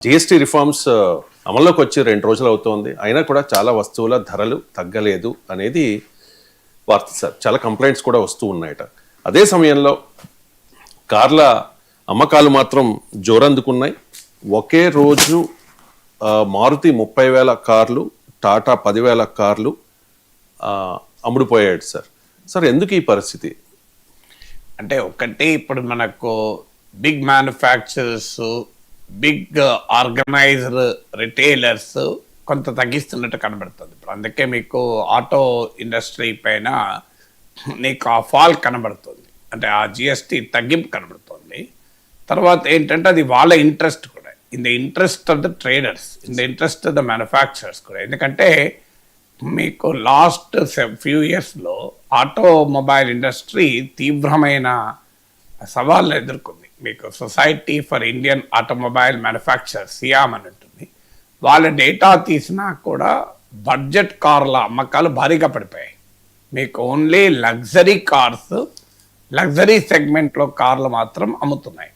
GST reforms అమల్లోకి వచ్చి 2 రోజులు అవుతోంది. అయినా కూడా చాలా వస్తువుల ధరలు తగ్గలేదు అనేది వార్త సార్. చాలా కంప్లైంట్స్ కూడా వస్తూ ఉన్నాయట. అదే సమయంలో కార్ల అమ్మకాలు మాత్రం జోరందుకున్నాయి. ఒకే రోజు మారుతి 30,000 కార్లు, టాటా 10,000 కార్లు అమ్ముడుపోయాడు సార్. సార్ ఎందుకు ఈ పరిస్థితి? అంటే ఒకటి ఇప్పుడు మనకు big manufacturers, big organized retailers కొంత తగ్గిస్తున్నట్టు కనబడుతుంది. ఇప్పుడు అందుకే మీకు ఆటో ఇండస్ట్రీ పైన నీకు ఆ ఫాల్ కనబడుతుంది, అంటే ఆ జిఎస్టీ తగ్గింపు కనబడుతుంది. తర్వాత ఏంటంటే అది వాళ్ళ ఇంట్రెస్ట్ కూడా, in the interest of the traders, in the interest of the manufacturers కూడా. ఎందుకంటే మీకు లాస్ట్ ఫ్యూ ఇయర్స్లో ఆటోమొబైల్ ఇండస్ట్రీ తీవ్రమైన సవాళ్ళు ఎదుర్కొంది. మీకు society for Indian automobile manufacturers, SIAM అని ఉంటుంది. వాళ్ళ డేటా తీసినా కూడా బడ్జెట్ కార్ల అమ్మకాలు భారీగా పడిపోయాయి. మీకు ఓన్లీ లగ్జరీ కార్స్, లగ్జరీ సెగ్మెంట్లో కార్లు మాత్రం అమ్ముతున్నాయి.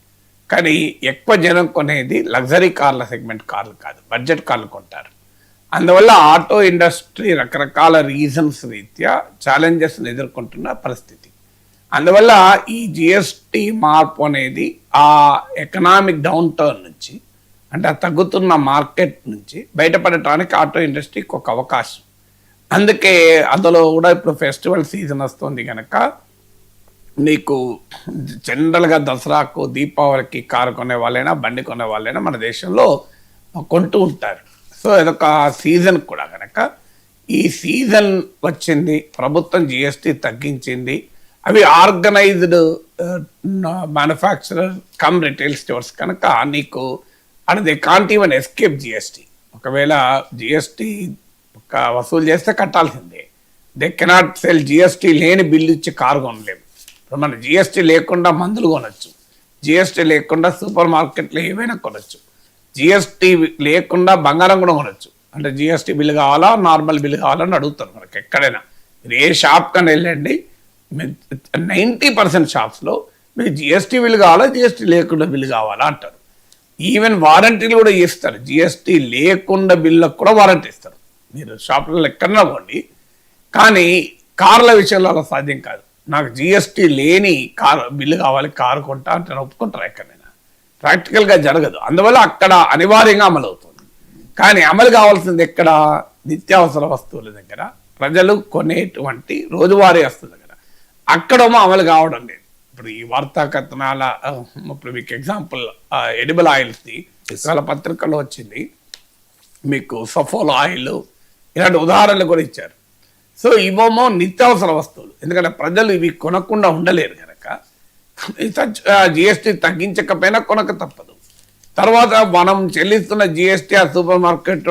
కానీ ఎక్కువ జనం కొనేది లగ్జరీ కార్ల సెగ్మెంట్ కార్లు కాదు, బడ్జెట్ కార్లు కొంటారు. అందువల్ల ఆటో ఇండస్ట్రీ రకరకాల రీజన్స్ రీత్యా ఛాలెంజెస్ని ఎదుర్కొంటున్న పరిస్థితి. అందువల్ల ఈ జిఎస్టీ మార్పు అనేది ఆ ఎకనామిక్ డౌన్ టర్న్ నుంచి, అంటే ఆ తగ్గుతున్న మార్కెట్ నుంచి బయటపడటానికి ఆటో ఇండస్ట్రీకి ఒక అవకాశం. అందుకే అందులో కూడా ఇప్పుడు ఫెస్టివల్ సీజన్ వస్తుంది కనుక నీకు జనరల్గా దసరాకు, దీపావళికి కారు కొనే వాళ్ళైనా బండి కొనే వాళ్ళైనా మన దేశంలో కొంటూ ఉంటారు. సో ఇదొక సీజన్ కూడా కనుక ఈ సీజన్ వచ్చింది, ప్రభుత్వం జిఎస్టీ తగ్గించింది. అవి organised manufacturer come retail stores కనుక నీకు and they can't even escape GST. ఒకవేళ జిఎస్టీ వసూలు చేస్తే కట్టాల్సిందే. They cannot cell. జిఎస్టీ లేని బిల్లు ఇచ్చి కారు కొనలేము. ఇప్పుడు మన జిఎస్టీ లేకుండా మందులు కొనొచ్చు, జిఎస్టీ లేకుండా సూపర్ మార్కెట్లో ఏవైనా కొనొచ్చు, జిఎస్టీ లేకుండా బంగారం కూడా కొనొచ్చు. అంటే జిఎస్టీ బిల్లు కావాలా, నార్మల్ బిల్లు కావాలని అడుగుతారు మనకి ఎక్కడైనా. మీరు ఏ షాప్ కన్నా వెళ్ళండి, 90% షాప్స్లో మీకు జిఎస్టీ బిల్లు కావాలా, జిఎస్టీ లేకుండా బిల్లు కావాలా అంటారు. ఈవెన్ వారంటీలు కూడా ఇస్తారు. జిఎస్టీ లేకుండా బిల్లకు కూడా వారంటీ ఇస్తారు. మీరు షాపులలో ఎక్కడన్నా పోండి. కానీ కార్ల విషయంలో అలా సాధ్యం కాదు. నాకు జిఎస్టీ లేని కారు బిల్లు కావాలి, కారు కొంటా అంటే ఒప్పుకుంటారు ఎక్కడైనా. ప్రాక్టికల్గా జరగదు. అందువల్ల అక్కడ అనివార్యంగా అమలు అవుతుంది. కానీ అమలు కావాల్సింది ఎక్కడ? నిత్యావసర వస్తువుల దగ్గర, ప్రజలు కొనేటువంటి రోజువారీ వస్తువుల దగ్గర. అక్కడేమో అమలు కావడం లేదు. ఇప్పుడు ఈ వార్తా కథనాల, ఇప్పుడు మీకు ఎగ్జాంపుల్ ఎడిబుల్ ఆయిల్స్ది ఇవాళ పత్రికలో వచ్చింది. మీకు సఫోల్ ఆయిల్, ఇలాంటి ఉదాహరణలు కూడా ఇచ్చారు. సో ఇవేమో నిత్యావసర వస్తువులు. ఎందుకంటే ప్రజలు ఇవి కొనకుండా ఉండలేరు కనుక జిఎస్టీ తగ్గించకపోయినా కొనక తప్పదు. తర్వాత మనం చెల్లిస్తున్న జిఎస్టీ ఆ సూపర్ మార్కెట్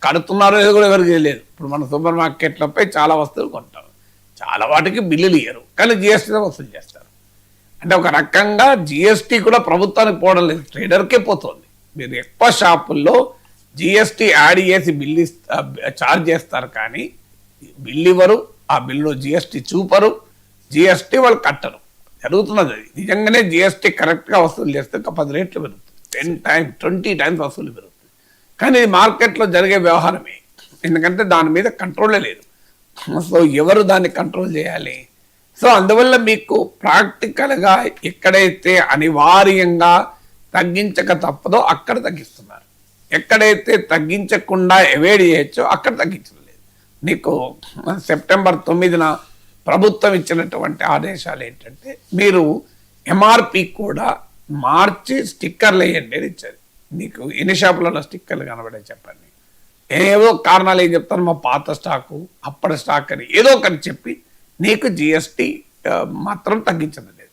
కడుతున్నారో ఏదో కూడా ఎవరికి తెలియదు. ఇప్పుడు మన సూపర్ మార్కెట్లపై చాలా వస్తువులు కొంటారు, చాలా వాటికి బిల్లులు ఇయ్యరు, కానీ జిఎస్టీలో వసూలు చేస్తారు. అంటే ఒక రకంగా జిఎస్టీ కూడా ప్రభుత్వానికి పోవడం లేదు, ట్రేడర్కే పోతుంది. మీరు ఎక్కువ షాపుల్లో జిఎస్టీ యాడ్ చేసి బిల్లు ఛార్జ్ చేస్తారు, కానీ బిల్లు ఇవ్వరు, ఆ బిల్లులో జిఎస్టీ చూపరు, జిఎస్టీ వాళ్ళు కట్టరు. జరుగుతున్నది అది. నిజంగానే జిఎస్టీ కరెక్ట్గా వసూలు చేస్తే ఒక 10 రెట్లు పెరుగుతుంది, 10 times 20 times వసూలు పెరుగుతుంది. కానీ ఇది మార్కెట్లో జరిగే వ్యవహారమే. ఎందుకంటే దాని మీద కంట్రోలే లేదు. సో ఎవరు దాన్ని కంట్రోల్ చేయాలి? సో అందువల్ల మీకు ప్రాక్టికల్గా ఎక్కడైతే అనివార్యంగా తగ్గించక తప్పదో అక్కడ తగ్గిస్తున్నారు, ఎక్కడైతే తగ్గించకుండా అవాయిడ్ చేయొచ్చో అక్కడ తగ్గించడం లేదు. నీకు సెప్టెంబర్ 9న ప్రభుత్వం ఇచ్చినటువంటి ఆదేశాలు ఏంటంటే మీరు ఎంఆర్పి కూడా మార్చి స్టిక్కర్లు వేయండి అని ఇచ్చారు. నీకు ఎన్ని షాపులలో స్టిక్కర్లు కనబడే చెప్పండి. ఏవో కారణాలు ఏం చెప్తారు, మా పాత స్టాకు, అప్పటి స్టాక్ అని ఏదో ఒకటి చెప్పి నీకు జిఎస్టీ మాత్రం తగ్గించడం లేదు.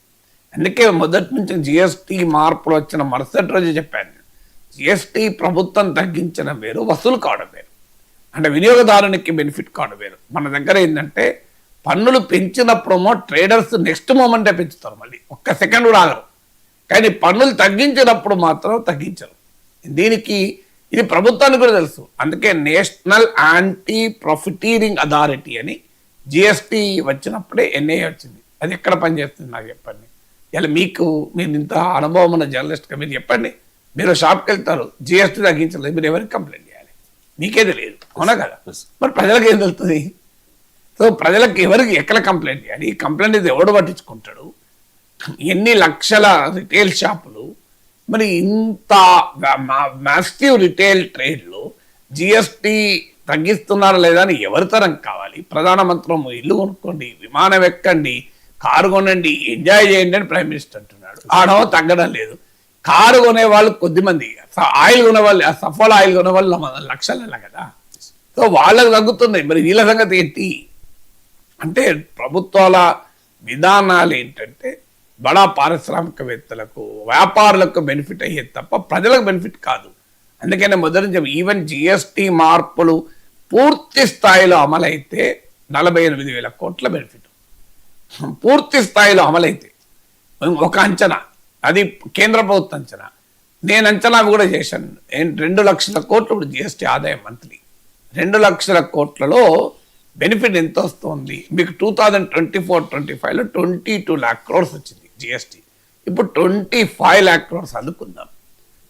అందుకే మొదటి నుంచి జిఎస్టీ మార్పులు వచ్చిన మరుసటి రోజు చెప్పాను, జిఎస్టీ ప్రభుత్వం తగ్గించడం వేరు, వసూలు కావడం వేరు. అంటే వినియోగదారునికి బెనిఫిట్ కావడం వేరు. మన దగ్గర ఏంటంటే పన్నులు పెంచినప్పుడేమో ట్రేడర్స్ నెక్స్ట్ మూమెంటే పెంచుతారు, మళ్ళీ ఒక్క సెకండ్ కూడా ఆగరు. కానీ పన్నులు తగ్గించినప్పుడు మాత్రం తగ్గించరు. దీనికి ఇది ప్రభుత్వానికి కూడా తెలుసు. అందుకే నేషనల్ యాంటీ ప్రాఫిటీరింగ్ అథారిటీ అని జిఎస్టీ వచ్చినప్పుడే ఎన్ఐఏ వచ్చింది. అది ఎక్కడ పనిచేస్తుంది నాకు చెప్పండి. ఇలా మీరు ఇంత అనుభవం ఉన్న జర్నలిస్ట్గా మీరు చెప్పండి, మీరు షాప్కి వెళ్తారు, జిఎస్టీ తగ్గించలేదు, మీరు ఎవరికి కంప్లైంట్ చేయాలి? మీకే తెలియదు, అవునా కదా? మరి ప్రజలకు ఏం తెలుస్తుంది? సో ప్రజలకు ఎవరికి ఎక్కడ కంప్లైంట్ చేయాలి? ఈ కంప్లైంట్ ఇది ఎవడు పట్టించుకుంటాడు? ఎన్ని లక్షల రిటైల్ షాపులు, మరి ఇంత మ్యాసివ్ రిటైల్ ట్రేడ్లో జిఎస్టీ తగ్గిస్తున్నారా లేదా అని ఎవరి తరం కావాలి? ప్రధానమంత్రి ఇల్లు కొనుక్కోండి, విమానం ఎక్కండి, కారు కొనండి, ఎంజాయ్ చేయండి అని ప్రైమ్ మినిస్టర్ అంటున్నాడు. ఆడమో తగ్గడం లేదు. కారు కొనే వాళ్ళు కొద్దిమంది, ఆయిల్ కొనే వాళ్ళు, సఫోలా ఆయిల్ కొనే వాళ్ళు లక్షల కదా. సో వాళ్ళకు తగ్గుతుంది, మరి వీళ్ళ సంగతి ఏంటి అంటే ప్రభుత్వాల విధానాలు ఏంటంటే బడా పారిశ్రామికవేత్తలకు, వ్యాపారులకు బెనిఫిట్ అయ్యేది తప్ప ప్రజలకు బెనిఫిట్ కాదు. అందుకనే మొదటి నుంచి ఈవెన్ జిఎస్టీ మార్పులు పూర్తి స్థాయిలో అమలైతే 48,000 కోట్ల బెనిఫిట్ పూర్తి స్థాయిలో అమలైతే. ఒక అంచనా, అది కేంద్ర ప్రభుత్వ అంచనా, నేను అంచనా కూడా చేశాను. 2 లక్షల కోట్లు ఇప్పుడు జిఎస్టీ ఆదాయం మంత్లీ. 2 లక్షల కోట్లలో బెనిఫిట్ ఎంత వస్తుంది మీకు? 2024-25లో 22 lakh crores వచ్చింది జిఎస్టీ. ఇప్పుడు 25 lakh crores అనుకుందాం.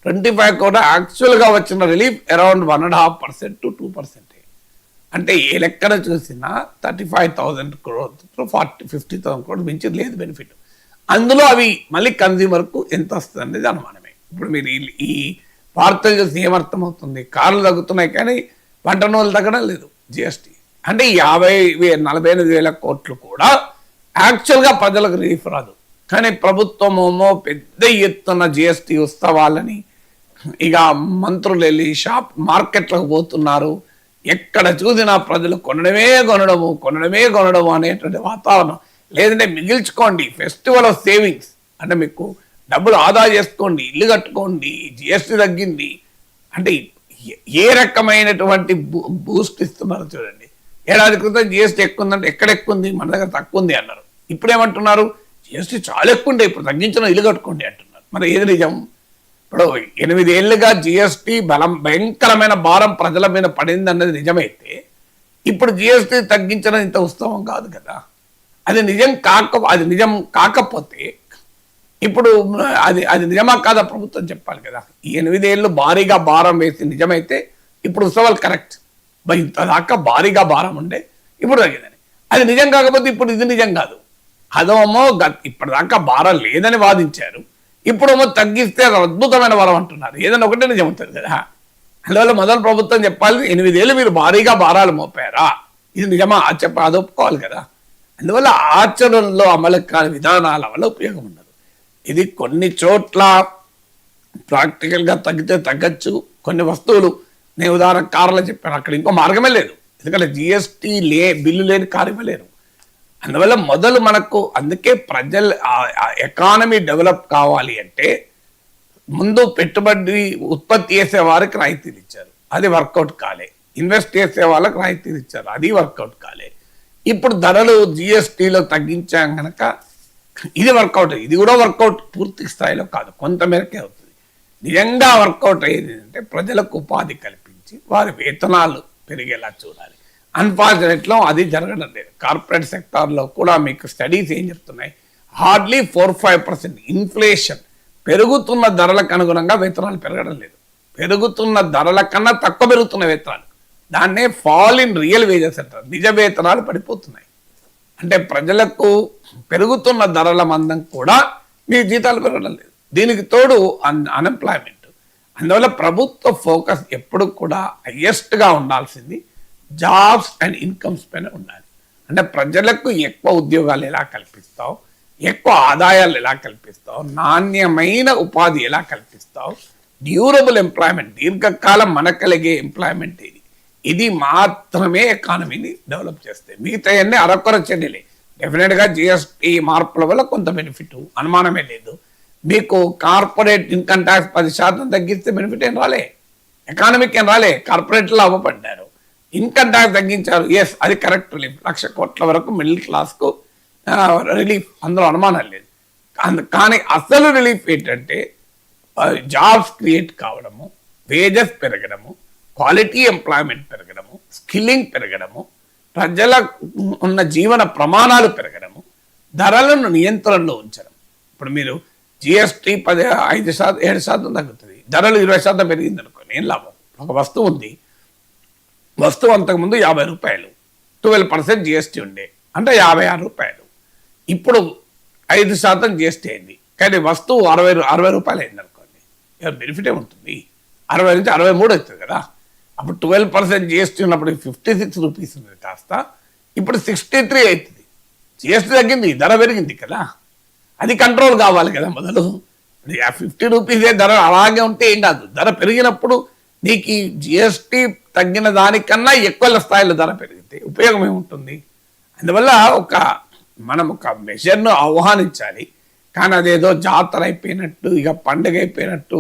25 కూడా యాక్చువల్గా వచ్చిన రిలీఫ్ అరౌండ్ 1.5% to 2%. అంటే ఏ లెక్కన చూసినా 35,000 crores 50,000 crores మించి లేదు బెనిఫిట్. అందులో అవి మళ్ళీ కన్జ్యూమర్కు ఎంత వస్తుంది అనేది అనుమానమే. ఇప్పుడు మీరు ఈ వార్తలు చూసి ఏమర్థమవుతుంది? కార్లు తగ్గుతున్నాయి కానీ పంట నూనెలు తగ్గడం లేదు జిఎస్టీ. అంటే 48,000 కోట్లు కూడా యాక్చువల్గా ప్రజలకు రిలీఫ్ రాదు. కానీ ప్రభుత్వమేమో పెద్ద ఎత్తున జిఎస్టీ ఉత్సవాలని, ఇక మంత్రులు వెళ్ళి మార్కెట్లకు పోతున్నారు, ఎక్కడ చూసినా ప్రజలు కొనడము అనేటువంటి వాతావరణం. లేదంటే మిగిల్చుకోండి, ఫెస్టివల్ ఆఫ్ సేవింగ్స్ అంటే మీకు డబ్బులు ఆదా చేసుకోండి, ఇల్లు కట్టుకోండి, జిఎస్టీ తగ్గింది అంటే ఏ రకమైనటువంటి బూస్ట్ ఇస్తున్నారు చూడండి. ఏడాది క్రితం జిఎస్టీ ఎక్కువ ఉందంటే ఎక్కడ ఎక్కువ ఉంది? మన దగ్గర తక్కువ ఉంది అన్నారు. ఇప్పుడు ఏమంటున్నారు? జిఎస్టీ చాలా ఎక్కువ ఉండే, ఇప్పుడు తగ్గించిన ఇల్లు కట్టుకోండి అంటున్నారు. మరి ఏది నిజం? ఇప్పుడు 8 ఏళ్ళుగా జిఎస్టీ భయంకరమైన భారం ప్రజల మీద పడింది అన్నది నిజమైతే, ఇప్పుడు జిఎస్టీ తగ్గించడం ఇంత ఉత్సవం కాదు కదా. అది నిజం కాకపోతే ఇప్పుడు అది నిజమా కాదా ప్రభుత్వం చెప్పాలి కదా. ఈ 8 ఏళ్ళు భారీగా భారం వేసి నిజమైతే ఇప్పుడు ఉత్సవాలు కరెక్ట్, ఇంత దాకా భారీగా భారం ఉండే ఇప్పుడు తగ్గిందని. అది నిజం కాకపోతే ఇప్పుడు ఇది నిజం కాదు. అదేమో ఇప్పటిదాకా భారం లేదని వాదించారు, ఇప్పుడేమో తగ్గిస్తే అద్భుతమైన వరం అంటున్నారు. ఏదైనా ఒకటే నిజం అవుతుంది కదా. అందువల్ల మొదలు ప్రభుత్వం చెప్పాలి, 8 ఏళ్ళు మీరు భారీగా భారాలు మోపారా, ఇది నిజమా అది ఒప్పుకోవాలి కదా. అందువల్ల ఆచరణలో అమలు కాని విధానాల వల్ల ఉపయోగం ఉండదు. ఇది కొన్ని చోట్ల ప్రాక్టికల్గా తగ్గితే తగ్గచ్చు. కొన్ని వస్తువులు, నేను ఉదాహరణ కార్లు చెప్పాను, అక్కడ ఇంకో మార్గమే లేదు. ఎందుకంటే జిఎస్టీ బిల్లు లేని కారు ఇవ్వలేరు. అందువల్ల మొదలు మనకు, అందుకే ప్రజలు ఎకానమీ డెవలప్ కావాలి అంటే ముందు పెట్టుబడి ఉత్పత్తి చేసే వారికి రాయితీలు ఇచ్చారు, అది వర్కౌట్ కాలే. ఇన్వెస్ట్ చేసే వాళ్ళకి రాయితీలు ఇచ్చారు, అది వర్కౌట్ కాలే. ఇప్పుడు ధరలు జిఎస్టీలో తగ్గించాం కనుక ఇది వర్కౌట్. ఇది కూడా వర్కౌట్ పూర్తి స్థాయిలో కాదు, కొంతమేరకే అవుతుంది. నిజంగా వర్కౌట్ అయ్యేది అంటే ప్రజలకు ఉపాధి కల్పించి వారి వేతనాలు పెరిగేలా చూడాలి. అన్ఫార్చునేట్లో అది జరగడం లేదు. కార్పొరేట్ సెక్టార్లో కూడా మీకు స్టడీస్ ఏం చెప్తున్నాయి? హార్డ్లీ 4-5% ఇన్ఫ్లేషన్, పెరుగుతున్న ధరలకు అనుగుణంగా వేతనాలు పెరగడం లేదు. పెరుగుతున్న ధరల కన్నా తక్కువ పెరుగుతున్న వేతనాలు, దాన్నే ఫాల్ ఇన్ రియల్ వేజెస్ అంటారు. నిజ వేతనాలు పడిపోతున్నాయి. అంటే ప్రజలకు పెరుగుతున్న ధరల మందం కూడా మీ జీతాలు పెరగడం లేదు. దీనికి తోడు అన్ఎంప్లాయ్మెంట్. అందువల్ల ప్రభుత్వ ఫోకస్ ఎప్పుడు కూడా హైయెస్ట్గా ఉండాల్సింది జాబ్స్ అండ్ ఇన్కమ్స్ పైన ఉండాలి. అంటే ప్రజలకు ఎక్కువ ఉద్యోగాలు ఎలా కల్పిస్తావు, ఎక్కువ ఆదాయాలు ఎలా కల్పిస్తావు, నాణ్యమైన ఉపాధి ఎలా కల్పిస్తావు, డ్యూరబుల్ ఎంప్లాయ్మెంట్, దీర్ఘకాలం మనకు కలిగే ఎంప్లాయ్మెంట్ ఇది మాత్రమే ఎకానమీని డెవలప్ చేస్తాయి. మిగతా అన్నీ అరకొర చర్యలే. డెఫినెట్గా జిఎస్టీ మార్పుల వల్ల కొంత బెనిఫిట్, అనుమానమే లేదు. మీకు కార్పొరేట్ ఇన్కమ్ ట్యాక్స్ 10% తగ్గిస్తే బెనిఫిట్ ఏం రాలే, ఎకానమీకి ఏం రాలే, కార్పొరేట్లు లాభపడ్డారు. ఇన్కమ్ ట్యాక్స్ తగ్గించారు, ఎస్ అది కరెక్ట్ రిలీఫ్, 1,00,000 కోట్ల వరకు మిడిల్ క్లాస్కు రిలీఫ్, అందులో అనుమానం లేదు. కానీ అసలు రిలీఫ్ ఏంటంటే జాబ్స్ క్రియేట్ కావడము, వేజెస్ పెరగడము, క్వాలిటీ ఎంప్లాయ్మెంట్ పెరగడము, స్కిల్లింగ్ పెరగడము, ప్రజల ఉన్న జీవన ప్రమాణాలు పెరగడము, ధరలను నియంత్రణలో ఉంచడం. ఇప్పుడు మీరు జిఎస్టీ 7% తగ్గుతుంది, ధరలు 20% పెరిగింది అనుకోండి, ఏం లాభం? ఒక వస్తువు ఉంది, వస్తువు అంతకుముందు 50 రూపాయలు, 12% జిఎస్టీ ఉండే, అంటే 56 రూపాయలు. ఇప్పుడు 5% జిఎస్టీ అయింది, కానీ వస్తువు 60 రూపాయలు అయింది అనుకోండి, బెనిఫిటే ఉంటుంది. 60 నుంచి 63 అవుతుంది కదా. అప్పుడు 12% జిఎస్టీ ఉన్నప్పుడు 56 రూపీస్ ఉంది కాస్త ఇప్పుడు 63 అవుతుంది. జిఎస్టీ తగ్గింది, ధర పెరిగింది కదా, అది కంట్రోల్ కావాలి కదా మొదలు. 50 రూపీసే ధర అలాగే ఉంటే ఏం కాదు. ధర పెరిగినప్పుడు నీకు ఈ జిఎస్టీ తగ్గిన దానికన్నా ఎక్కువ స్థాయిలో ధర పెరిగితే ఉపయోగం ఏముంటుంది? అందువల్ల మనం ఒక మెజర్ను ఆహ్వానించాలి. కానీ అదేదో జాతర అయిపోయినట్టు, ఇక పండుగ అయిపోయినట్టు,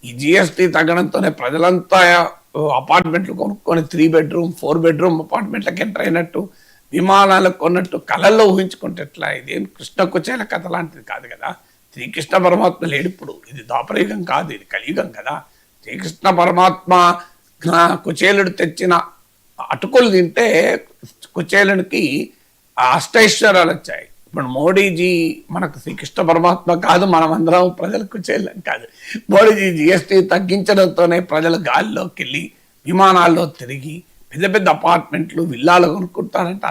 ఈ జిఎస్టీ తగ్గడంతోనే ప్రజలంతా అపార్ట్మెంట్లు కొనుక్కొని 3 బెడ్రూమ్ 4 బెడ్రూమ్ అపార్ట్మెంట్లకు ఎంటర్ అయినట్టు, విమానాలకు కొన్నట్టు కళల్లో ఊహించుకుంటే ఎట్లా? ఇదేం కృష్ణ కుచేల కథ లాంటిది కాదు కదా. శ్రీకృష్ణ పరమాత్మ లేడిప్పుడు, ఇది ద్వాపరయుగం కాదు, ఇది కలియుగం కదా. శ్రీకృష్ణ పరమాత్మ కుచేలుడు తెచ్చిన అటుకులు తింటే కుచేలునికి అష్టైశ్వర్యాలు వచ్చాయి. ఇప్పుడు మోడీజీ మనకు శ్రీకృష్ణ పరమాత్మ కాదు, మనం అందరం ప్రజలకు కుచేలం కాదు. మోడీజీ జిఎస్టీ తగ్గించడంతోనే ప్రజలు గాలిలోకి వెళ్ళి విమానాల్లో తిరిగి పెద్ద పెద్ద అపార్ట్మెంట్లు విల్లాలు కొనుక్కుంటారంటే అర్థం